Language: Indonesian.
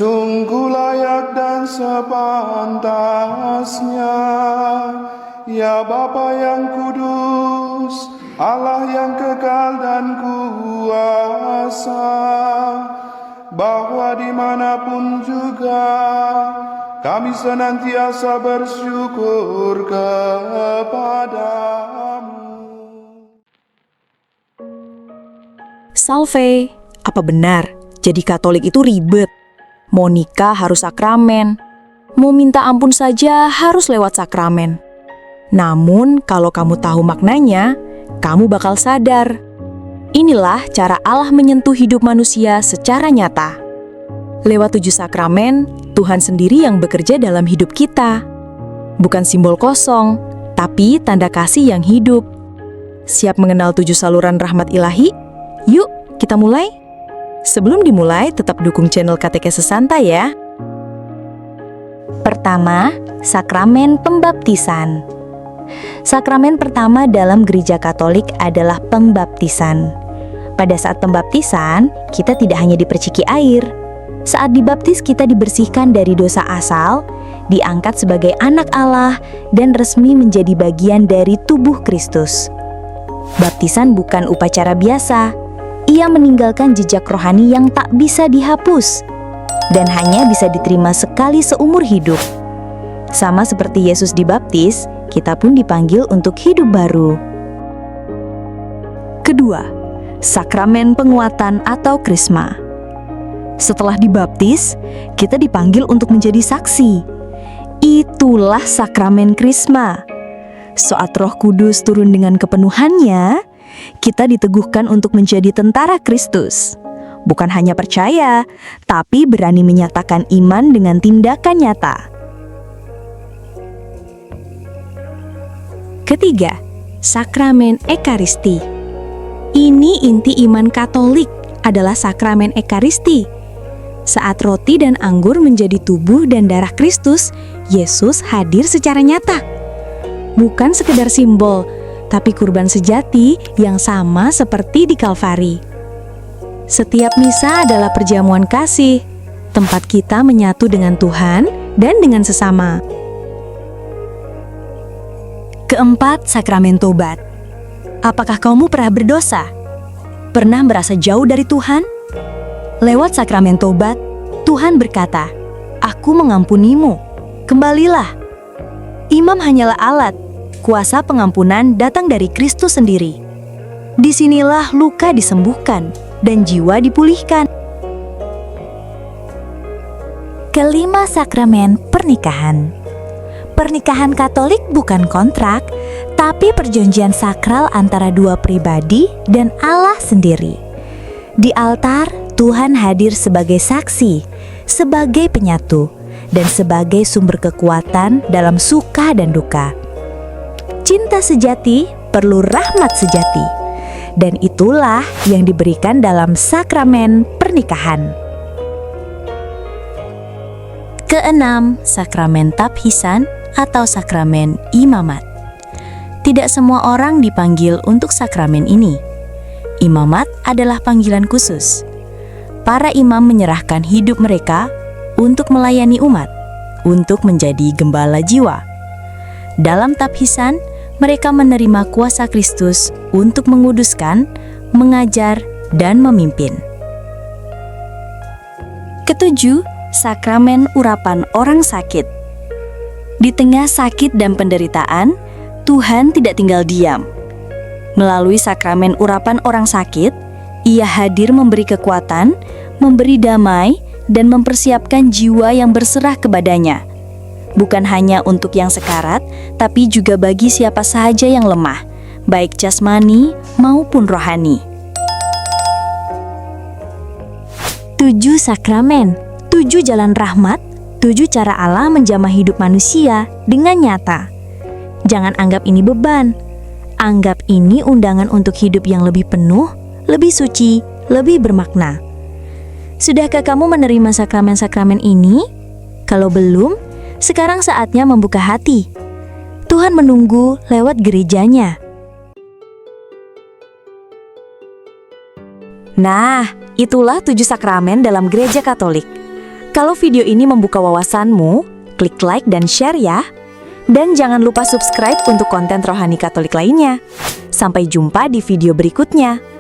Sungguh layak dan sepantasnya, ya Bapa yang kudus, Allah yang kekal dan kuasa, bahwa dimanapun juga kami senantiasa bersyukur kepadamu. Salve, apa benar jadi Katolik itu ribet? Mau nikah harus sakramen, mau minta ampun saja harus lewat sakramen. Namun kalau kamu tahu maknanya, kamu bakal sadar. Inilah cara Allah menyentuh hidup manusia secara nyata. Lewat 7 sakramen, Tuhan sendiri yang bekerja dalam hidup kita. Bukan simbol kosong, tapi tanda kasih yang hidup. Siap mengenal 7 saluran rahmat ilahi? Yuk, kita mulai. Sebelum dimulai, tetap dukung channel Katekese Santai ya. Pertama, sakramen pembaptisan. Sakramen pertama dalam Gereja Katolik adalah pembaptisan. Pada saat pembaptisan, kita tidak hanya diperciki air. Saat dibaptis, kita dibersihkan dari dosa asal, diangkat sebagai anak Allah, dan resmi menjadi bagian dari tubuh Kristus. Baptisan bukan upacara biasa. Ia meninggalkan jejak rohani yang tak bisa dihapus dan hanya bisa diterima sekali seumur hidup. Sama seperti Yesus dibaptis, kita pun dipanggil untuk hidup baru. Kedua, sakramen penguatan atau krisma. Setelah dibaptis, kita dipanggil untuk menjadi saksi. Itulah sakramen krisma. Saat Roh Kudus turun dengan kepenuhannya, kita diteguhkan untuk menjadi tentara Kristus. Bukan hanya percaya, tapi berani menyatakan iman dengan tindakan nyata. Ketiga, sakramen Ekaristi. Ini inti iman Katolik adalah sakramen Ekaristi. Saat roti dan anggur menjadi tubuh dan darah Kristus, Yesus hadir secara nyata. Bukan sekedar simbol, tapi kurban sejati yang sama seperti di Kalvari. Setiap misa adalah perjamuan kasih, tempat kita menyatu dengan Tuhan dan dengan sesama. Keempat, sakramen tobat. Apakah kamu pernah berdosa? Pernah merasa jauh dari Tuhan? Lewat sakramen tobat, Tuhan berkata, "Aku mengampunimu, kembalilah." Imam hanyalah alat. Kuasa pengampunan datang dari Kristus sendiri. Disinilah luka disembuhkan dan jiwa dipulihkan. Kelima, sakramen pernikahan. Pernikahan Katolik bukan kontrak, tapi perjanjian sakral antara dua pribadi dan Allah sendiri. Di altar, Tuhan hadir sebagai saksi, sebagai penyatu, dan sebagai sumber kekuatan dalam suka dan duka. Cinta sejati perlu rahmat sejati, dan itulah yang diberikan dalam sakramen pernikahan. Keenam, sakramen tabhisan atau sakramen imamat. Tidak semua orang dipanggil untuk sakramen ini. Imamat adalah panggilan khusus. Para imam menyerahkan hidup mereka untuk melayani umat, untuk menjadi gembala jiwa. Dalam tabhisan, mereka menerima kuasa Kristus untuk menguduskan, mengajar, dan memimpin. Ketujuh, sakramen urapan orang sakit. Di tengah sakit dan penderitaan, Tuhan tidak tinggal diam. Melalui sakramen urapan orang sakit, Ia hadir memberi kekuatan, memberi damai, dan mempersiapkan jiwa yang berserah kepadanya. Bukan hanya untuk yang sekarat, tapi juga bagi siapa saja yang lemah, baik jasmani maupun rohani. 7 sakramen, 7 jalan rahmat, 7 cara Allah menjamah hidup manusia dengan nyata. Jangan anggap ini beban. Anggap ini undangan untuk hidup yang lebih penuh, lebih suci, lebih bermakna. Sudahkah kamu menerima sakramen-sakramen ini? Kalau belum, sekarang saatnya membuka hati. Tuhan menunggu lewat gerejanya. Nah, itulah 7 sakramen dalam Gereja Katolik. Kalau video ini membuka wawasanmu, klik like dan share ya. Dan jangan lupa subscribe untuk konten rohani Katolik lainnya. Sampai jumpa di video berikutnya.